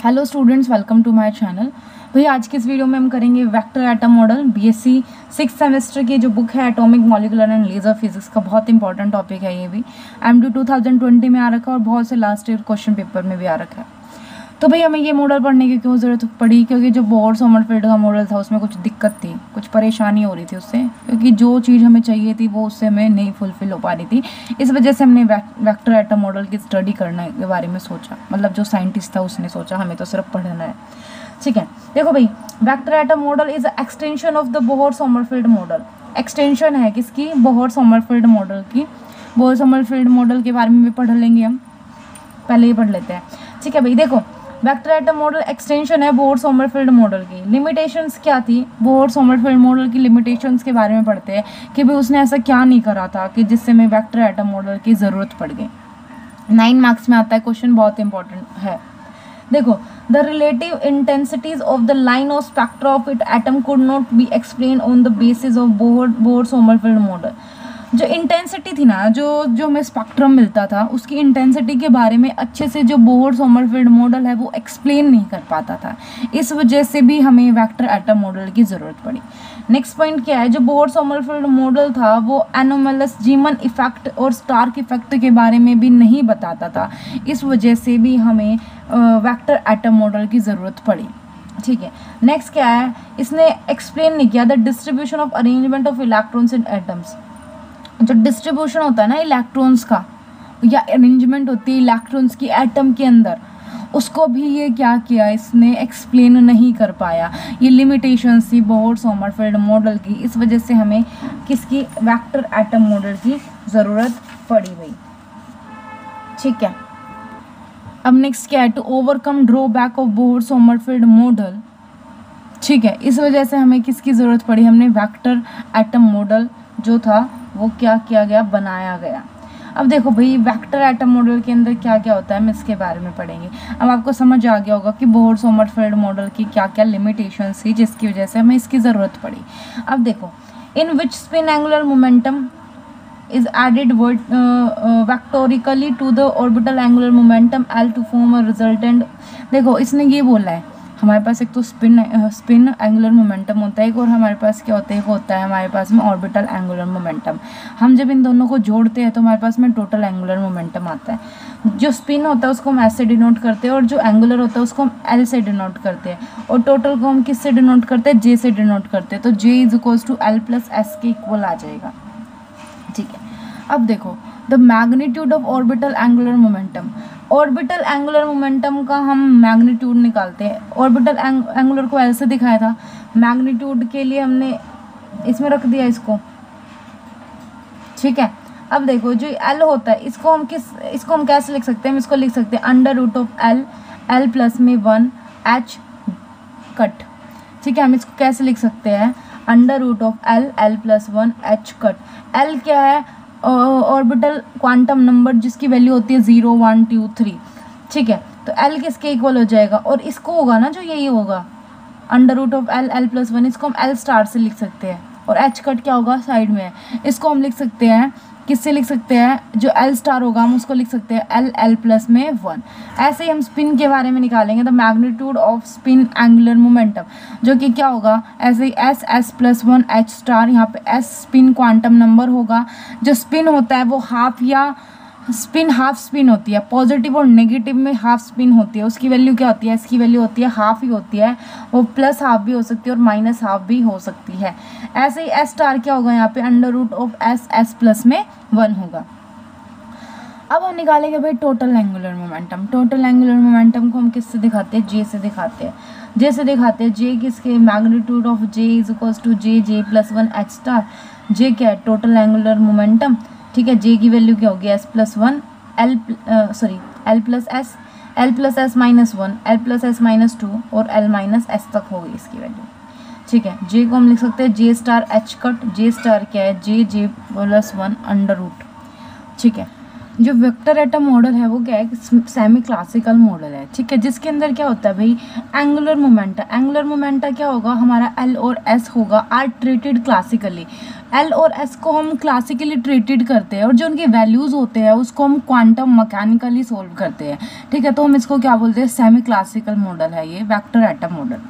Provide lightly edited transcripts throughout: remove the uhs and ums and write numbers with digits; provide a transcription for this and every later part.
Hello students, welcome to my channel. भैया आज की इस वीडियो में हम करेंगे vector atom model. BSc 6th semester की जो बुक है atomic molecular and laser physics का बहुत इंपॉर्टेंट टॉपिक है। ये भी एमडी 2020 में आ रखा है और बहुत से लास्ट ईयर क्वेश्चन पेपर में भी आ रखा है। तो भैया हमें ये मॉडल पढ़ने की क्यों ज़रूरत पड़ी? क्योंकि जो बोर सोमरफेल्ड का मॉडल था उसमें कुछ दिक्कत थी, कुछ परेशानी हो रही थी उससे, क्योंकि जो चीज़ हमें चाहिए थी वो उससे हमें नहीं फुलफिल हो पा रही थी। इस वजह से हमने वेक्टर एटम मॉडल की स्टडी करने के बारे में सोचा। मतलब जो साइंटिस्ट था उसने सोचा हमें तो सिर्फ पढ़ना है। ठीक है, देखो भाई, vector atom model is extension of the Bohr Sommerfeld model. Extension है किसकी? बोर सोमरफेल्ड मॉडल की। बोर सोमरफेल्ड मॉडल के बारे में भी पढ़ लेंगे हम, पहले ही पढ़ लेते हैं। ठीक है भाई, देखो वेक्टर एटम मॉडल एक्सटेंशन है बोर सोमरफेल्ड मॉडल की। लिमिटेशंस क्या थी? बोर सोमरफेल्ड मॉडल की लिमिटेशंस के बारे में पढ़ते हैं कि भाई उसने ऐसा क्या नहीं करा था कि जिससे हमें वेक्टर एटम मॉडल की ज़रूरत पड़ गई। 9 मार्क्स में आता है क्वेश्चन, बहुत इंपॉर्टेंट है। देखो, the relative intensities of the line of spectra of it atom could not be explain on the basis of Bohr Sommerfeld model. जो इंटेंसिटी थी ना, जो हमें स्पेक्ट्रम मिलता था उसकी इंटेंसिटी के बारे में अच्छे से जो बोर सोमरफेल्ड मॉडल है वो एक्सप्लेन नहीं कर पाता था। इस वजह से भी हमें वेक्टर एटम मॉडल की ज़रूरत पड़ी। नेक्स्ट पॉइंट क्या है? जो बोर सोमरफेल्ड मॉडल था वो एनोमलस जीमन इफेक्ट और स्टार्क इफेक्ट के बारे में भी नहीं बताता था। इस वजह से भी हमें वेक्टर एटम मॉडल की ज़रूरत पड़ी। ठीक है, नेक्स्ट क्या है? इसने एक्सप्लेन नहीं किया the distribution of arrangement of electrons in atoms. जो डिस्ट्रीब्यूशन होता है ना इलेक्ट्रॉन्स का, या अरेंजमेंट होती है इलेक्ट्रॉन्स की एटम के अंदर, उसको भी ये क्या किया, इसने एक्सप्लेन नहीं कर पाया। ये लिमिटेशंस थी बोर सोमरफेल्ड मॉडल की। इस वजह से हमें किसकी? वेक्टर एटम मॉडल की ज़रूरत पड़ी गई। ठीक है, अब नेक्स्ट क्या है? To overcome drawback of Bohr Sommerfeld model. ठीक है, इस वजह से हमें किसकी ज़रूरत पड़ी? हमने वेक्टर एटम मॉडल जो था वो क्या किया गया? बनाया गया। अब देखो भाई, वेक्टर एटम मॉडल के अंदर क्या क्या होता है हम इसके बारे में पढ़ेंगे। अब आपको समझ आ गया होगा कि बोर सोमरफेल्ड मॉडल की क्या क्या लिमिटेशंस थी जिसकी वजह से हमें इसकी ज़रूरत पड़ी। अब देखो, in which spin angular momentum is added vectorically to the orbital angular momentum L to form a resultant। देखो इसने ये बोला है, हमारे पास एक तो स्पिन एंगुलर मोमेंटम होता है, एक और हमारे पास क्या होता है? एक होता है हमारे पास में ऑर्बिटल एंगुलर मोमेंटम। हम जब इन दोनों को जोड़ते हैं तो हमारे पास में टोटल एंगुलर मोमेंटम आता है। जो स्पिन होता है उसको हम एस से डिनोट करते हैं और जो एंगुलर होता है उसको हम एल से डिनोट करते हैं, और टोटल को हम किस से डिनोट करते हैं? जे से डिनोट करते हैं। तो J is equals to L plus S के इक्वल आ जाएगा। ठीक है, अब देखो the magnitude of orbital angular momentum. Orbital angular momentum का हम मैग्नीट्यूड निकालते हैं। ऑर्बिटल एंगुलर को ऐसे दिखाया था, मैग्नीट्यूड के लिए हमने इसमें रख दिया इसको। ठीक है, अब देखो जो एल होता है इसको हम कैसे लिख सकते हैं? हम इसको लिख सकते हैं under root of L plus में 1 एच कट। ठीक है, हम इसको कैसे लिख सकते हैं? Under root of L plus 1 H cut. L क्या है? ऑर्बिटल क्वांटम नंबर जिसकी वैल्यू होती है 0 1 2 3। ठीक है, तो एल किसके इक्वल हो जाएगा? और इसको होगा ना, जो यही होगा under root of L plus 1, इसको हम एल स्टार से लिख सकते हैं। और एच कट क्या होगा? साइड में है। इसको हम लिख सकते हैं, किससे लिख सकते हैं? जो एल स्टार होगा हम उसको लिख सकते हैं एल प्लस में 1। ऐसे ही हम स्पिन के बारे में निकालेंगे, the magnitude off spin angular momentum, जो कि क्या होगा? ऐसे ही एस प्लस 1 एच स्टार। यहाँ पे एस स्पिन क्वांटम नंबर होगा। जो स्पिन होता है वो हाफ स्पिन होती है। पॉजिटिव और नेगेटिव में हाफ स्पिन होती है। उसकी वैल्यू क्या होती है? इसकी वैल्यू होती है हाफ ही होती है। वो प्लस हाफ भी हो सकती है और माइनस हाफ भी हो सकती है। ऐसे ही एस स्टार क्या होगा? यहाँ पे under root of S plus में 1 होगा। अब हम निकालेंगे भाई total angular momentum. Total angular momentum को हम किससे दिखाते हैं? जे से दिखाते हैं। जे किसके? Magnitude of J is equals to J plus 1 H star. J क्या है? Total angular momentum. ठीक है, जे की वैल्यू क्या होगी? S plus 1 L plus S minus 1 L plus S minus 2 और एल माइनस एस तक होगी इसकी वैल्यू। ठीक है, जे को हम लिख सकते हैं जे स्टार एच कट। जे स्टार क्या है? जे प्लस 1 अंडर रूट। ठीक है, जो वेक्टर एटम मॉडल है वो क्या है, सेमी क्लासिकल मॉडल है, ठीक है, जिसके अंदर क्या होता है भाई, एंगुलर मोमेंटा क्या होगा हमारा, एल और एस होगा, आर ट्रीटेड क्लासिकली। एल और एस को हम क्लासिकली ट्रीटेड करते हैं और जो उनके वैल्यूज़ होते हैं उसको हम क्वांटम मैकेनिकली सोल्व करते हैं, ठीक है। तो हम इसको क्या बोलते हैं, सेमी क्लासिकल मॉडल है ये वेक्टर एटम मॉडल।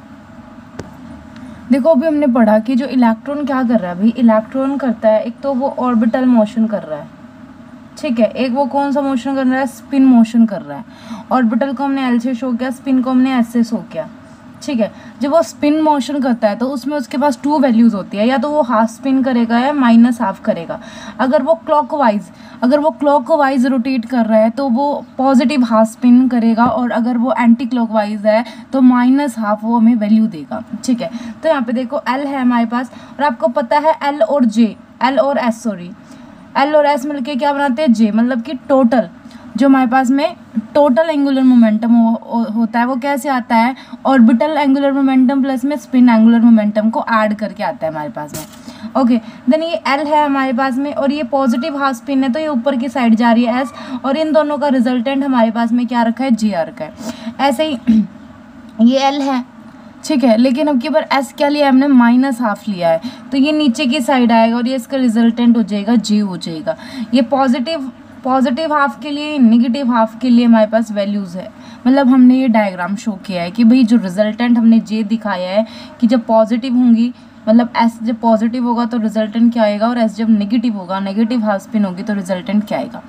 देखो अभी हमने पढ़ा कि जो इलेक्ट्रॉन क्या कर रहा है भाई, इलेक्ट्रॉन करता है एक तो वो ऑर्बिटल मोशन कर रहा है, ठीक है, एक वो कौन सा मोशन कर रहा है, स्पिन मोशन कर रहा है। ऑर्बिटल को हमने एल से शो किया, स्पिन को हमने एस से शो किया, ठीक है। जब वो स्पिन मोशन करता है तो उसमें उसके पास 2 वैल्यूज़ होती है, या तो वो हाफ स्पिन करेगा या माइनस हाफ करेगा। अगर वो क्लॉकवाइज रोटेट कर रहा है तो वो पॉजिटिव हाफ स्पिन करेगा, और अगर वो एंटी क्लॉकवाइज है तो माइनस हाफ वो हमें वैल्यू देगा, ठीक है। तो यहाँ पे देखो एल है हमारे पास, और आपको पता है एल और एस मिलके क्या बनाते हैं, जे, मतलब कि टोटल जो हमारे पास में टोटल एंगुलर मोमेंटम होता है वो कैसे आता है, ऑर्बिटल एंगुलर मोमेंटम प्लस में स्पिन एंगुलर मोमेंटम को ऐड करके आता है हमारे पास में। ओके, देन ये एल है हमारे पास में, और ये पॉजिटिव हाफ स्पिन है तो ये ऊपर की साइड जा रही है एस, और इन दोनों का रिजल्टेंट हमारे पास में क्या रखा है, जे आर रखा है। ऐसे ही ये एल है, ठीक है, लेकिन अब की बार एस क्या लिया हमने, माइनस हाफ लिया है, तो ये नीचे की साइड आएगा और ये इसका रिजल्टेंट हो जाएगा जे हो जाएगा। ये पॉजिटिव हाफ के लिए, नेगेटिव हाफ के लिए हमारे पास वैल्यूज़ है, मतलब हमने ये डायग्राम शो किया है कि भाई जो रिजल्टेंट हमने जे दिखाया है कि जब पॉजिटिव होंगी, मतलब एस जब पॉजिटिव होगा तो रिजल्टेंट क्या आएगा, और एस जब नेगेटिव होगा, नेगेटिव हाफ स्पिन होगी तो रिजल्टेंट क्या आएगा,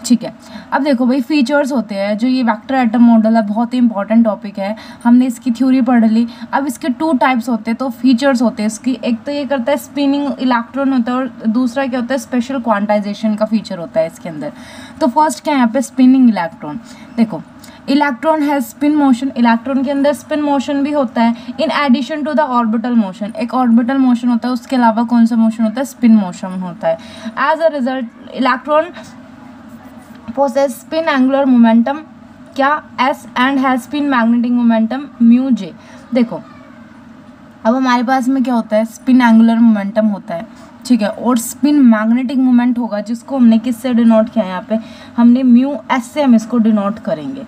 ठीक है। अब देखो भाई फीचर्स होते हैं, जो ये वेक्टर एटम मॉडल है बहुत ही इंपॉर्टेंट टॉपिक है, हमने इसकी थ्योरी पढ़ ली। अब इसके 2 टाइप्स होते हैं, तो फीचर्स होते हैं इसकी, एक तो ये करता है स्पिनिंग इलेक्ट्रॉन होता है, और दूसरा क्या होता है, स्पेशल क्वांटाइजेशन का फीचर होता है इसके अंदर। तो फर्स्ट क्या है यहाँ पे, स्पिनिंग इलेक्ट्रॉन। देखो इलेक्ट्रॉन है स्पिन मोशन, इलेक्ट्रॉन के अंदर स्पिन मोशन भी होता है, in addition to the orbital motion, एक ऑर्बिटल मोशन होता है, उसके अलावा कौन सा मोशन होता है, स्पिन मोशन होता है। As a result electron possess spin angular momentum क्या, s and has spin magnetic momentum mu j। देखो अब हमारे पास में क्या होता है, स्पिन एंगुलर मोमेंटम होता है, ठीक है, और स्पिन मैग्नेटिक मोमेंट होगा, जिसको हमने किससे डिनोट किया है, यहाँ पे हमने म्यू एस से हम इसको डिनोट करेंगे,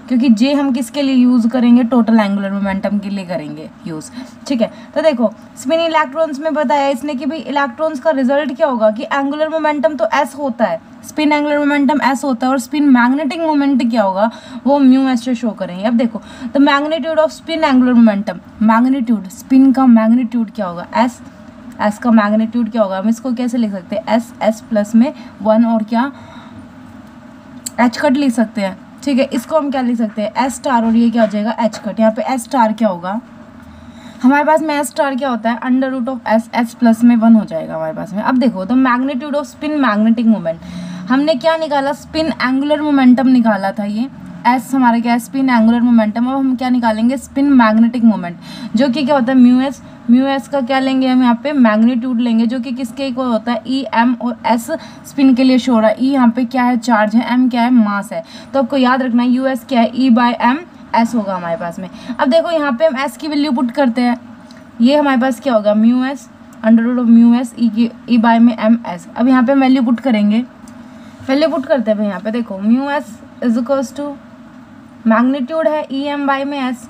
क्योंकि जे हम किसके लिए यूज़ करेंगे, टोटल एंगुलर मोमेंटम के लिए करेंगे यूज़, ठीक है। तो देखो स्पिन इलेक्ट्रॉन्स में बताया इसने कि भाई इलेक्ट्रॉन्स का रिजल्ट क्या होगा, कि एंगुलर मोमेंटम तो एस होता है, स्पिन एंगुलर मोमेंटम एस होता है, और स्पिन मैग्नेटिक मोमेंट क्या होगा, वो म्यू एस से शो करेंगे। अब देखो the magnitude off spin angular momentum, magnitude spin का मैग्नीट्यूड क्या होगा, एस का मैग्नीट्यूड क्या होगा, हम इसको कैसे लिख सकते हैं, एस प्लस में 1 और क्या एच कट लिख सकते हैं, ठीक है। इसको हम क्या लिख सकते हैं, एस स्टार, और ये क्या हो जाएगा एच कट। यहाँ पे एस स्टार क्या होगा हमारे पास में, एस स्टार क्या होता है, under root of S plus में 1 हो जाएगा हमारे पास में। अब देखो तो magnitude off spin magnetic moment, हमने क्या निकाला, स्पिन एंगुलर मोमेंटम निकाला था, ये एस हमारा क्या है, स्पिन एंगुलर मोमेंटम। अब हम क्या निकालेंगे, स्पिन मैग्नेटिक मोमेंट, जो कि क्या होता है म्यू एस का क्या लेंगे हम यहाँ पे, मैग्नीट्यूड लेंगे, जो कि किसके इक्वल होता है, ई एम, और एस स्पिन के लिए शो रहा है, ई यहाँ पे क्या है, चार्ज है, एम क्या है, मास है। तो आपको याद रखना है यू एस क्या है, ई बाय एम एस होगा हमारे पास में। अब देखो यहाँ पे हम एस की वैल्यू पुट करते हैं, ये हमारे पास क्या होगा, mu S under root of mu S E by में एम एस। अब यहाँ पे वैल्यू पुट करेंगे, वैल्यू पुट करते हैं भाई, यहाँ पे देखो mu S is equals to magnitude है ई एम बाई में एस,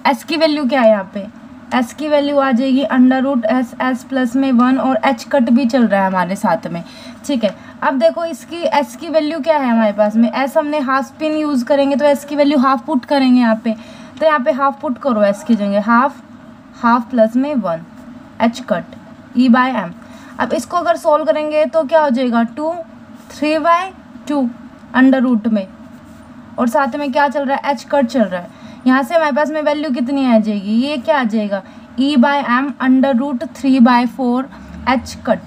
एस की वैल्यू क्या है यहाँ पे, एस की वैल्यू आ जाएगी अंडर रूट एस प्लस में 1, और एच कट भी चल रहा है हमारे साथ में, ठीक है। अब देखो इसकी एस की वैल्यू क्या है हमारे पास में, एस हमने हाफ स्पिन यूज़ करेंगे तो एस की वैल्यू हाफ पुट करेंगे यहाँ पे, तो यहाँ पे हाफ पुट करो एस की जगह, हाफ प्लस में 1 H cut E by M. अब इसको अगर सोल्व करेंगे तो क्या हो जाएगा, 3/2 अंडर रूट में, और साथ में क्या चल रहा है, एच कट चल रहा है। यहाँ से हमारे पास में वैल्यू कितनी आ जाएगी, ये क्या आ जाएगा, E by M under root 3/4 H cut,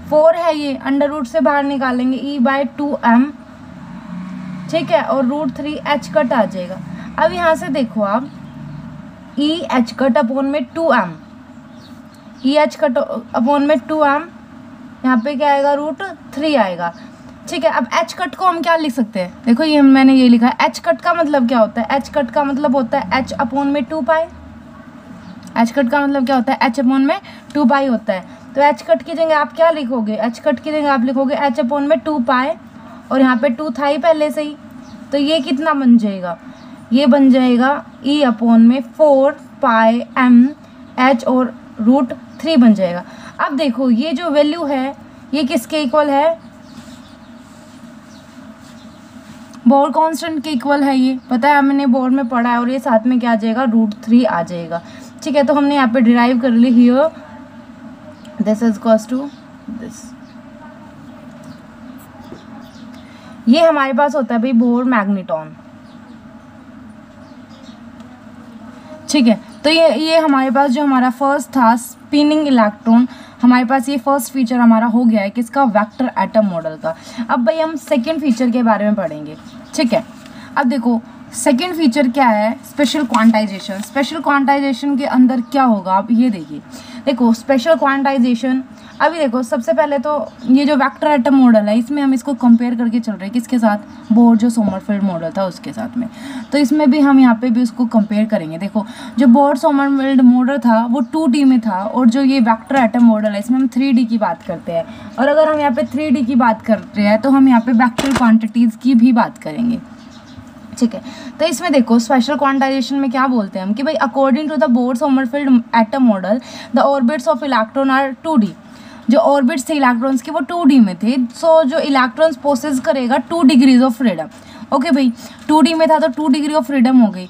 4 है ये, अंडर रूट से बाहर निकालेंगे ई बाय 2m, ठीक है, और रूट 3 एच कट आ जाएगा। अब यहाँ से देखो आप, ई एच कट अपॉन में 2m, E H cut upon में 2m, यहाँ पे क्या आएगा, रूट 3 आएगा, ठीक है। अब एच कट को हम क्या लिख सकते हैं, देखो ये मैंने ये लिखा है, एच कट का मतलब क्या होता है, एच कट का मतलब होता है एच अपॉन में 2 पाई, एच कट का मतलब क्या होता है, एच अपॉन में 2 पाई होता है। तो एच कट की जगह आप क्या लिखोगे, एच कट की जगह आप लिखोगे एच अपॉन में 2 पाई और यहाँ पे 2 था ही पहले से ही, तो ये कितना बन जाएगा, ये बन जाएगा E/4πmh और √3 बन जाएगा। अब देखो ये जो वैल्यू है ये किसके इक्वल है, बोर कांस्टेंट के इक्वल है, ये पता है, हमने बोर्ड में पढ़ा है। और ये साथ में क्या आ जाएगा, √3 आ जाएगा। ठीक है, तो हमने यहाँ पे डिराइव कर ली here this is equals to this. ये हमारे पास होता है भाई बोर मैग्नेटॉन। ठीक है, तो ये हमारे पास जो हमारा फर्स्ट था स्पिनिंग इलेक्ट्रॉन, हमारे पास ये फर्स्ट फीचर हमारा हो गया है किसका, वेक्टर एटम मॉडल का। अब भाई हम सेकंड फीचर के बारे में पढ़ेंगे। ठीक है, अब देखो सेकंड फीचर क्या है, स्पेशल क्वांटाइजेशन। स्पेशल क्वांटाइजेशन के अंदर क्या होगा, आप ये देखिए। देखो स्पेशल क्वांटाइजेशन, अभी देखो सबसे पहले तो ये जो वेक्टर एटम मॉडल है इसमें हम इसको कंपेयर करके चल रहे हैं किसके साथ, बोर जो सोमरफेल्ड मॉडल था उसके साथ में। तो इसमें भी हम यहाँ पे भी उसको कंपेयर करेंगे। देखो जो बोर सोमरफेल्ड मॉडल था वो 2D में था, और जो ये वेक्टर एटम मॉडल है इसमें हम 3D की बात करते हैं। और अगर हम यहाँ पे 3D की बात कर रहे हैं तो हम यहाँ पे वेक्टर क्वान्टिटीज़ की भी बात करेंगे। ठीक है, तो इसमें देखो स्पेशल क्वांटाइजेशन में क्या बोलते हैं हम कि भाई according to the Bohr Sommerfeld atom model the orbits of electron are 2D। जो ऑर्बिट्स थे इलेक्ट्रॉन्स के वो 2D में थे, सो जो इलेक्ट्रॉन्स पोसेस करेगा 2 डिग्रीज ऑफ फ्रीडम। ओके भाई, 2D में था तो 2 डिग्री ऑफ फ्रीडम हो गई।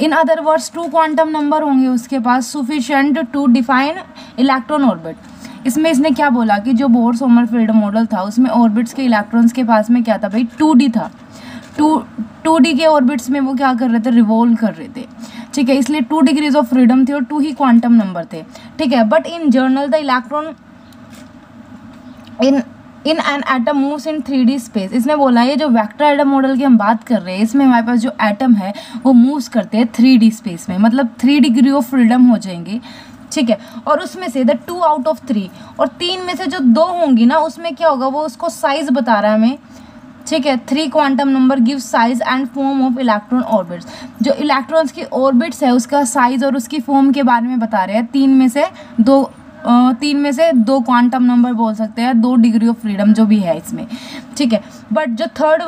In other words 2 quantum number होंगे उसके पास sufficient to define electron orbit. इसमें इसने क्या बोला कि जो बोर सोमरफेल्ड मॉडल था उसमें ऑर्बिट्स के इलेक्ट्रॉन्स के पास में क्या था भाई, 2D था। 2D के ऑर्बिट्स में वो क्या कर रहे थे, रिवॉल्व कर रहे थे। ठीक है, इसलिए 2 डिग्रीज ऑफ फ्रीडम थी और 2 ही क्वांटम नंबर थे। ठीक है, but in general the electron in an atom moves in 3D space. इसने बोला ये जो वेक्टर एटम मॉडल की हम बात कर रहे हैं इसमें हमारे पास जो एटम है वो मूव्स करते हैं 3D स्पेस में, मतलब 3 डिग्री ऑफ फ्रीडम हो जाएंगे। ठीक है, और उसमें से द 2 आउट ऑफ 3, और 3 में से जो 2 होंगी ना उसमें क्या होगा, वो उसको साइज बता रहा है हमें। ठीक है, 3 quantum number give size and form of electron orbits. जो इलेक्ट्रॉन्स की ऑर्बिट्स है उसका साइज और उसकी फॉर्म के बारे में बता रहे हैं। 3 में से 2 क्वांटम नंबर बोल सकते हैं, 2 डिग्री ऑफ फ्रीडम जो भी है इसमें। ठीक है, बट जो थर्ड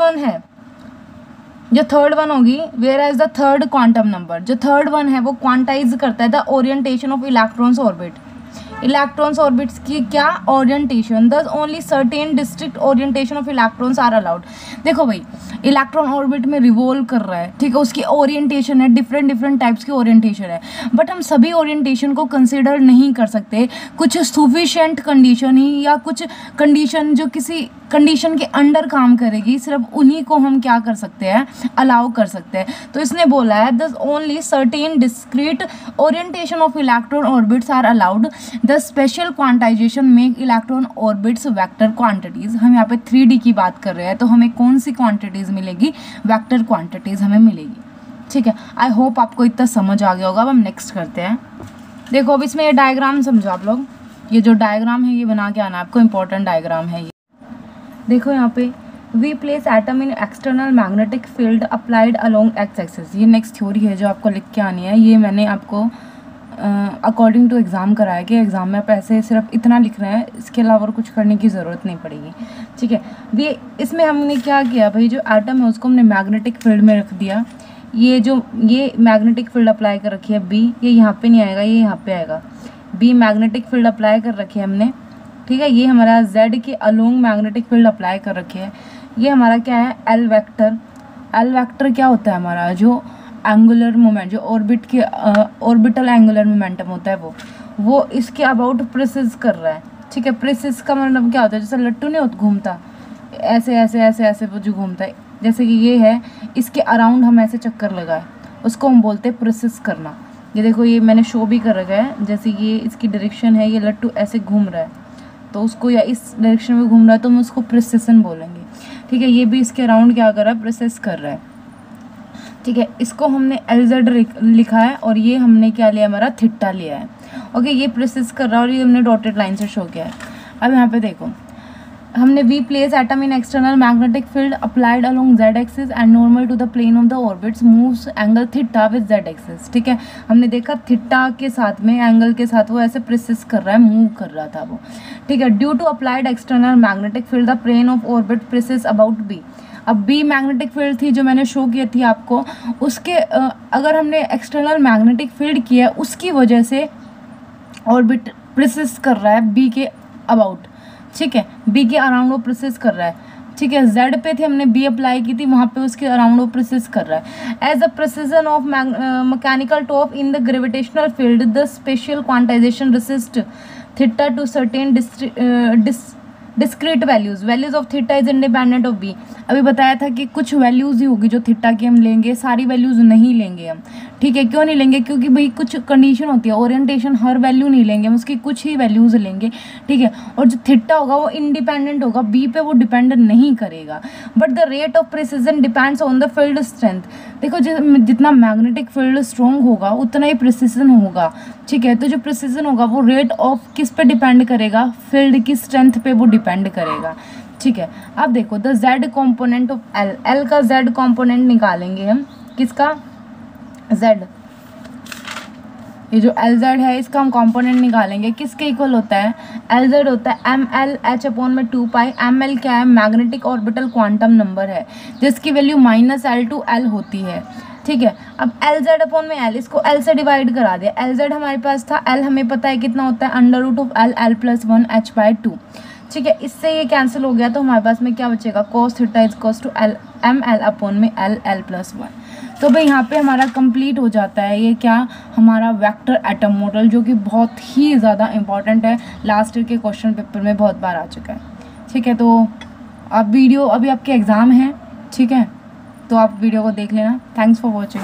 वन होगी, whereas the third quantum number, जो थर्ड वन है वो क्वांटाइज करता है the orientation of electrons orbit. Electrons orbits की क्या orientation, thus only certain discrete orientation of electrons are allowed. देखो भाई इलेक्ट्रॉन ऑर्बिट में रिवॉल्व कर रहा है, ठीक है, उसकी ओरिएंटेशन है, डिफरेंट टाइप्स की ओरिएंटेशन है, बट हम सभी ओरिएंटेशन को कंसिडर नहीं कर सकते। कुछ सफिशिएंट कंडीशन ही या कुछ कंडीशन जो किसी कंडीशन के अंडर काम करेगी, सिर्फ उन्हीं को हम क्या कर सकते हैं, अलाउ कर सकते हैं। तो इसने बोला है thus only certain discrete orientation of electron orbits are allowed, the spatial quantization make electron orbits vector quantities. हम यहाँ पे 3D की बात कर रहे हैं तो हमें कौन सी क्वांटिटीज मिलेगी, वेक्टर क्वांटिटीज हमें मिलेगी। ठीक है, आई होप आपको इतना समझ आ गया होगा। अब हम नेक्स्ट करते हैं। देखो अब इसमें ये डायग्राम समझो आप लोग, ये जो डायग्राम है ये बना के आना आपको, इंपॉर्टेंट डायग्राम है ये। देखो यहाँ पे we place atom in external magnetic field applied along X axis. ये नेक्स्ट थ्योरी है जो आपको लिख के आनी है। ये मैंने आपको अकॉर्डिंग टू एग्ज़ाम कराया कि एग्ज़ाम में आप ऐसे सिर्फ इतना लिखना है, इसके अलावा और कुछ करने की ज़रूरत नहीं पड़ेगी। ठीक है, ये इसमें हमने क्या किया भाई, जो एटम है उसको हमने मैग्नेटिक फील्ड में रख दिया। ये मैग्नेटिक फील्ड अप्लाई कर रखी है बी, ये यहाँ पे नहीं आएगा, ये यहाँ पे आएगा। बी मैग्नेटिक फील्ड अप्लाई कर रखी है हमने। ठीक है, ये हमारा जेड के अलोंग मैग्नेटिक फील्ड अप्लाई कर रखी है। ये हमारा क्या है, एल वेक्टर। एल वेक्टर क्या होता है हमारा, जो एंगुलर मोमेंट, जो ऑर्बिट के ऑर्बिटल एंगुलर मोमेंटम होता है वो इसके अबाउट प्रेसिस कर रहा है। ठीक है, प्रेसिस का मतलब क्या होता है, जैसे लट्टू नहीं होता घूमता, ऐसे ऐसे ऐसे ऐसे वो जो घूमता है, जैसे कि ये है, इसके अराउंड हम ऐसे चक्कर लगाए, उसको हम बोलते हैं प्रेसिस करना। ये देखो ये मैंने शो भी कर रखा है, जैसे ये इसकी डायरेक्शन है, ये लट्टू ऐसे घूम रहा है तो उसको, या इस डायरेक्शन में घूम रहा है तो हम उसको प्रेसिशन बोलेंगे। ठीक है, ये भी इसके अराउंड क्या कर रहा है, प्रेसिस कर रहा है। ठीक है, इसको हमने LZ लिखा है और ये हमने क्या लिया, हमारा थीटा लिया है। ओके, ये प्रेसिस कर रहा है और ये हमने डॉटेड लाइन से शो किया है। अब यहाँ पे देखो हमने we place atom in external magnetic field applied along Z axis and normal to the plane of the orbits moves angle theta with Z axis. ठीक है, हमने देखा थीटा के साथ में एंगल के साथ वो ऐसे प्रेसिस कर रहा है, मूव कर रहा था वो। ठीक है, due to applied external magnetic field the plane of orbit precess about B. अब बी मैग्नेटिक फील्ड थी जो मैंने शो की थी आपको, उसके अगर हमने एक्सटर्नल मैग्नेटिक फील्ड किया है उसकी वजह से ऑर्बिट प्रेसिस कर रहा है बी के अबाउट। ठीक है, बी के अराउंड वो प्रोसेस कर रहा है। ठीक है, जेड पे थी हमने बी अप्लाई की थी, वहाँ पे उसके अराउंड वो प्रोसेस कर रहा है। As the precession of mechanical top in the gravitational field the spatial quantization restrict theta to certain discrete values of theta is independent of B. अभी बताया था कि कुछ वैल्यूज़ ही होगी जो थीटा की हम लेंगे, सारी वैल्यूज़ नहीं लेंगे हम। ठीक है, क्यों नहीं लेंगे? क्योंकि भाई कुछ कंडीशन होती है, ओरिएंटेशन हर वैल्यू नहीं लेंगे हम, उसकी कुछ ही वैल्यूज़ लेंगे। ठीक है, और जो थीटा होगा वो इंडिपेंडेंट होगा, बी पे वो डिपेंड नहीं करेगा। But the rate of precision depends on the field strength. देखो जितना मैग्नेटिक फील्ड स्ट्रॉन्ग होगा उतना ही प्रिसिजन होगा। ठीक है, तो जो प्रिसिजन होगा वो रेट ऑफ किस पे डिपेंड करेगा? फील्ड की स्ट्रेंथ पे वो डिपेंड करेगा। ठीक है, अब देखो the Z component of L, L का जेड कॉम्पोनेंट निकालेंगे हम। किसका? जेड। ये जो एल जेड है इसका हम कॉम्पोनेंट निकालेंगे। किसके इक्वल होता है? एल जेड होता है एम एल एच अपॉन में 2 पाई। एम एल क्या है? मैग्नेटिक ऑर्बिटल क्वांटम नंबर है जिसकी वैल्यू -L to L होती है। ठीक है, अब एल जेड अपॉन में एल, इसको एल से डिवाइड करा दिया। एल जेड हमारे पास था, एल हमें पता है कितना होता है, √L L+1 H/2। ठीक है, इससे ये कैंसिल हो गया तो हमारे पास में क्या बचेगा? cos theta is equals to M L upon में L L+1। तो भाई यहाँ पे हमारा कंप्लीट हो जाता है ये क्या? हमारा वेक्टर एटम मॉडल, जो कि बहुत ही ज़्यादा इंपॉर्टेंट है, लास्ट ईयर के क्वेश्चन पेपर में बहुत बार आ चुका है। ठीक है, तो आप वीडियो, अभी आपके एग्ज़ाम हैं, ठीक है, तो आप वीडियो को देख लेना। Thanks for watching.